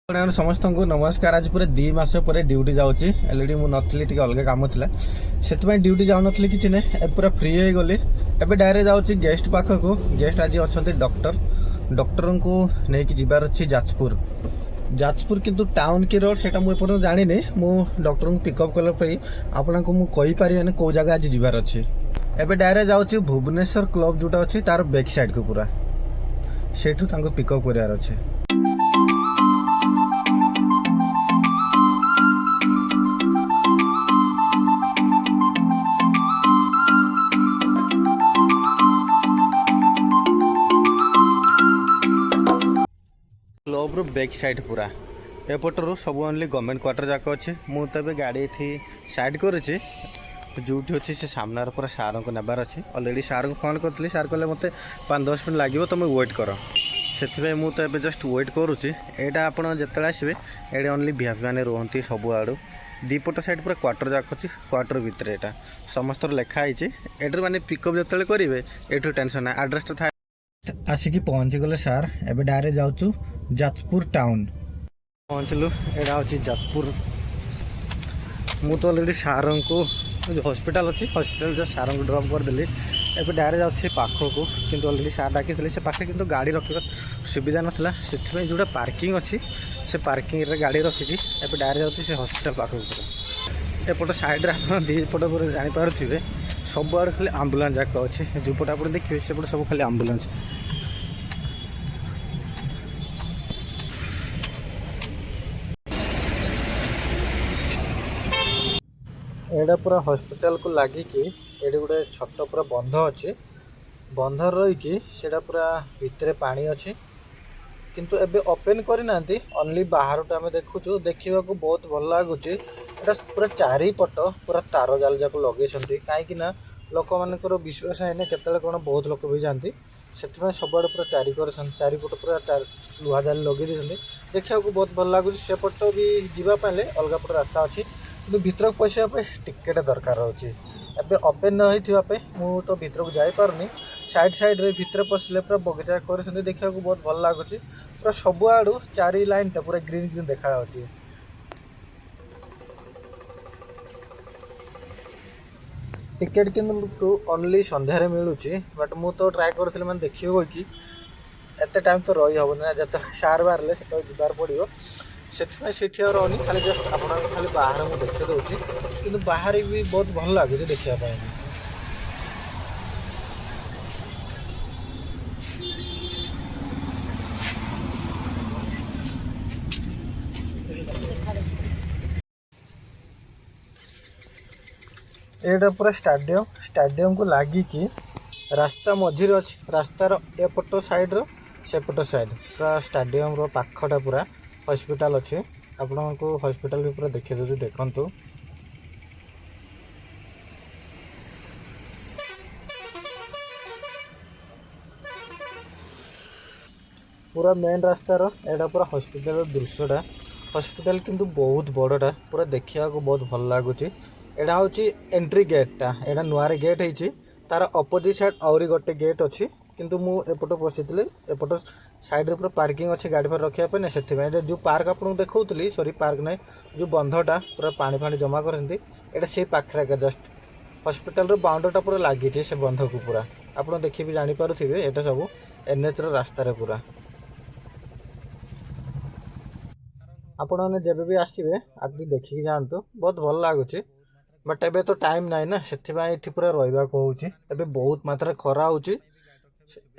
समस्त को नमस्कार। आज पूरे 2 मास पर ड्यूटी जाऊँगी अलरेडी मुझे टी अलग कम था से ड्यूटी जाऊन कि ना पूरा फ्री हो गली। एवं डायरेक्ट जाऊँगी गेस्ट पाखक। गेस्ट आज अच्छा डॉक्टर डॉक्टर को लेकिन जीवार अच्छी जाजपुर किंतु टाउन की रोड से मुझे जानी मु डॉक्टर को पिकअप कलापर आपन को मुझे कौ जगह आज जीवार अच्छी। एवं डायरेक्ट जाऊँगी भुवनेश्वर क्लब जोटा अच्छी तार बैक साइड को पूरा से पिकअप करार अच्छे। क्लब रू बैक साइड पूरा एपटर सब ओनली गवर्नमेंट क्वार्टर जाक अच्छे। मुझे गाड़ी ये साइड करुच्ची जो अच्छी से सामने पूरा सार को नबार अच्छे। अलरेडी सार को फोन करी सार कहले मत 5-10 मिनट लगे तुम वेट कर से मुझे जस्ट वेट करुच्ची। यहाँ आप जिते आसवे ये ओनली भिआईपी मैंने रुहति सब आड़ू दीपट साइड पूरा क्वार्टर जाक अच्छी। क्वार्टर भितर यहाँ समस्त लिखाई एटर मैंने पिकअप जो करेंगे ये टेंशन ना आड्रेस था आसिकी पहुँची गले सार। एवं डायरेक्ट जाऊँ जाजपुर टाउन पहुँचलु। यहाँ हूँ जाजपुर मु तो अलरेडी सार को हॉस्पिटल अच्छी हॉस्पिटल जो सार को ड्रॉप करदेली। एवं डायरेक्ट जाऊँ पाखक किंतु अलरेडी सार डाकी से पाखे किंतु गाड़ी रखा सुविधा नाला से जोटा पार्किंग अच्छी से पार्किंग रे गाड़ी रखी। एवं डायरेक्ट जाऊँ से हॉस्पिटल पाखक एपट साइड्रे आप दीपट जानीपे सब आड़े खाली आम्बुलांस जाक अच्छे। जो पट आप देखिए सेपट सब खाली आम्बुलांस। एटा पूरा हॉस्पिटल को लगिकी ये गोटे छत पूरा बंध अच्छे। बंध रहीकि सेटा पूरा भितर पानी अच्छे किंतु एबे ओपन करना ओनली बाहर आम देखुचु देखा बहुत भल लगुच। एटा पूरा चारिपट पूरा तार जाल जाक लगे कहीं लोक मानकर विश्वास है केतले कौन बहुत लोक भी जाती से सब आड़े पूरा चारिपट पूरा लुहा जाल लगे देखा बहुत भल लगुच। सेपट भी जीवाई अलग पट रास्ता अच्छी कि भीतर पशा टिकेट दरकार होची। एबे ओपन न होइथिबा मु तो भीतर को जाई पारनी साइड साइड रे भीतर पसले पूरा बगीचा कर देखा बहुत भल लगुच। पूरा सब आड़ू 4 लाइन टा पूरा ग्रीन ग्रीन देखा होची। टिकेट किंतु ओनली संध्यारे मिलूची बट मु तो ट्राए करथिल माने देखियो कि एते टाइम तो रही हबो ना जत सार बारले से तो जिबार पड़ियो से रही खाली जस्ट आप खाली बाहर मुझे देखी दूसरी कि बाहर भी बहुत भल लगे देखापी। एटा पूरा स्टाडियम को लगिकी रास्ता मझिरे अच्छी। रास्तार एपट साइड सेपट साइड पूरा स्टाडियम रो पाखटा पूरा हॉस्पिटल अच्छे। आपण को हॉस्पिटल भी पूरा देखिए दूसरी देखु पूरा मेन रास्तार एटा पूरा हॉस्पिटल दृश्यटा। हॉस्पिटल किंतु बहुत बड़टा पूरा देखा बहुत भल लगुच। एटा हूँ एंट्री गेटा एटा नुआरे गेट होती तार अपोजिट साइड आउरी गोटे गेट अच्छी किंतु मु एपट पशि एपट साइड पूरा पार्किंग अच्छी गाड़ी पर रखापे ना से जो पार्क आपको देखी सॉरी पार्क ना जो बंधटा पूरा पानी फानी जमा करते यहाँ से पाखे जस्ट हॉस्पिटल बाउंडरीटा पूरा लगी से बंध को पूरा आप देखी भी जानीपे यहाँ सब एनएच रास्तार पूरा आपण मैंने जब भी आसवे आगे देखिकी जातु बहुत भल लगुच। बट एबे तो टाइम नाई ना से पूरा रहा कहूँ बहुत मात्रा खरा होची।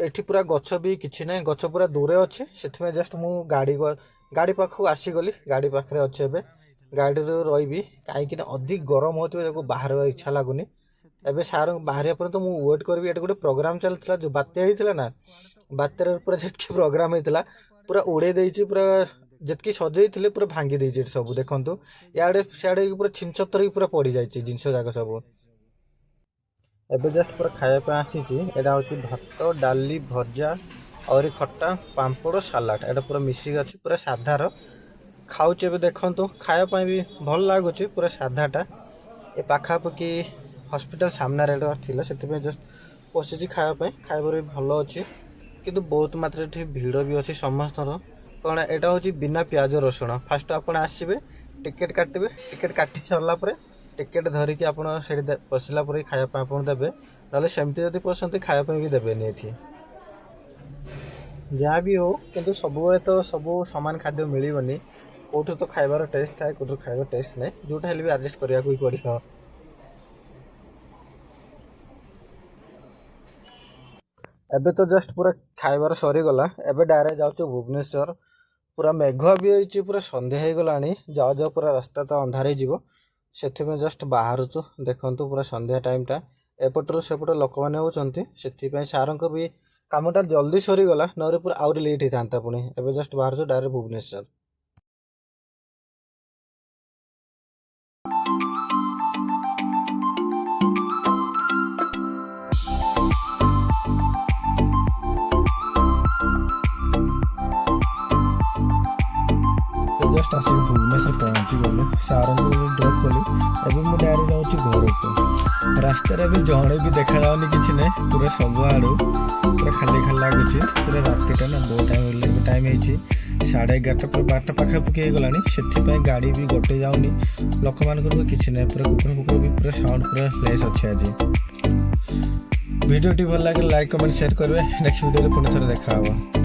एठी पूरा गछ भी किसी ना गछ पूरा दूरे अच्छे से जस्ट मु गाड़ी पाखक आसीगली गाड़ी पाखे अच्छे एबे गाड़ी रही कहीं अधिक गरम हो बाहर इच्छा लगुनि। एबे सार बाहर पर तो मुझे वेट करी। ये गोटे प्रोग्राम चलता जो बात्या होता ना बात्यार पूरा जितकी प्रोग्राम होता पूरा उड़े देती पूरा जितकी सजे पूरा भांगी देती सब देखु इे सियाड़े पूरा छिंचतर पूरा पड़ जाए जिनस जाक सब। एबे जस्ट पूरा खायापी आसी यहाँ हूँ भात डाली भजा और खट्टा पांपड़ सालाड एटा पूरा मिसिक अच्छी पूरा साधार खाऊचे एबे देखु खायापी भी भल लगुच पूरा साधाटा। ए पाखापाखि हॉस्पिटल सामने थी से जस्ट पशिची खायापी खाइबार भी भल अच्छी किंतु बहुत मात्रा भिड़ भी अच्छी समस्त କ'ଣ ଏଇଟା ହେଉଛି ବିନା ପିଆଜ ରସୁଣ। ଫାଷ୍ଟ ଆପଣ ଆସିବେ ଟିକେଟ୍ କାଟିବେ, ଟିକେଟ୍ କାଟି ସାରିଲା ପରେ ଟିକେଟ୍ ଧରିକି ଆପଣ ସେଠି ପଶିଲା ପରେ ଖାଇବା ପାଇଁ ଆପଣ ଦେବେ, ନହେଲେ ସେମିତି ଯଦି ପଶନ୍ତି ଖାଇବା ପାଇଁ ବି ଦେବେନି ଏଠି। ଯାହା ବି ହଉ କିନ୍ତୁ ସବୁବେଳେ ତ ସବୁ ସମାନ ଖାଦ୍ୟ ମିଳିବନି, କେଉଁଠୁ ତ ଖାଇବାର ଟେଷ୍ଟ ଥାଏ, କେଉଁଠୁ ଖାଇବାର ଟେଷ୍ଟ ନାହିଁ, ଯେଉଁଟା ହେଲେ ବି ଆଡ଼ଜଷ୍ଟ କରିବାକୁ ହିଁ ପଡ଼ିବ। ଏବେ ତ ଜଷ୍ଟ ପୁରା ଖାଇବାର ସରିଗଲା, ଏବେ ଡାଇରେକ୍ଟ ଯାଉଛୁ ଭୁବନେଶ୍ୱର। ପୁରା ମେଘୁଆ ବି ହେଇଛି, ପୁରା ସନ୍ଧ୍ୟା ହେଇଗଲାଣି, ଯାଉ ଯାଉ ପୁରା ରାସ୍ତା ତ ଅନ୍ଧାର ହେଇଯିବ, ସେଥିପାଇଁ ଜଷ୍ଟ ବାହାରୁଛୁ। ଦେଖନ୍ତୁ ପୁରା ସନ୍ଧ୍ୟା ଟାଇମ୍ଟା, ଏପଟରୁ ସେପଟ ଲୋକମାନେ ହେଉଛନ୍ତି, ସେଥିପାଇଁ ସାର୍ଙ୍କ ବି କାମଟା ଜଲ୍ଦି ସରିଗଲା, ନହେଲେ ପୁରା ଆହୁରି ଲେଟ୍ ହେଇଥାନ୍ତା ପୁଣି। ଏବେ ଜଷ୍ଟ ବାହାରୁଛୁ ଡାଇରେକ୍ଟ ଭୁବନେଶ୍ୱର। ଜଷ୍ଟ ଆସିକି ଭୁବନେଶ୍ୱର ପହଞ୍ଚିଗଲୁ, ସାର୍ଙ୍କୁ ଡ୍ରପ୍ କଲି। ଏବେ ମୁଁ ଡାଇରେକ୍ଟ ଯାଉଛି ଘରକୁ। ରାସ୍ତାରେ ଏବେ ଜଣେ ବି ଦେଖାଯାଉନି, କିଛି ନାହିଁ, ପୁରା ସବୁଆଡ଼ୁ ପୁରା ଖାଲି ଖାଲି ଲାଗୁଛି। ପୁରା ରାତିଟା ନା, ବହୁତ ଟାଇମ୍ ହେଇଛି 11:30, ପୁରା 12ଟା ପାଖାପାଖି ହେଇଗଲାଣି, ସେଥିପାଇଁ ଗାଡ଼ି ବି ଗୋଟେ ଯାଉନି, ଲୋକମାନଙ୍କର ବି କିଛି ନାହିଁ, ପୁରା କୁକୁର ଫୁକୁର ବି ପୁରା ସାଉଣ୍ଡ ପୁରା ଲେସ୍ ଅଛି ଆଜି। ଭିଡ଼ିଓଟି ଭଲ ଲାଗିଲେ ଲାଇକ୍ କମେଣ୍ଟ ସେୟାର କରିବେ। ନେକ୍ସଟ ଭିଡ଼ିଓରେ ପୁଣି ଥରେ ଦେଖା ହେବ।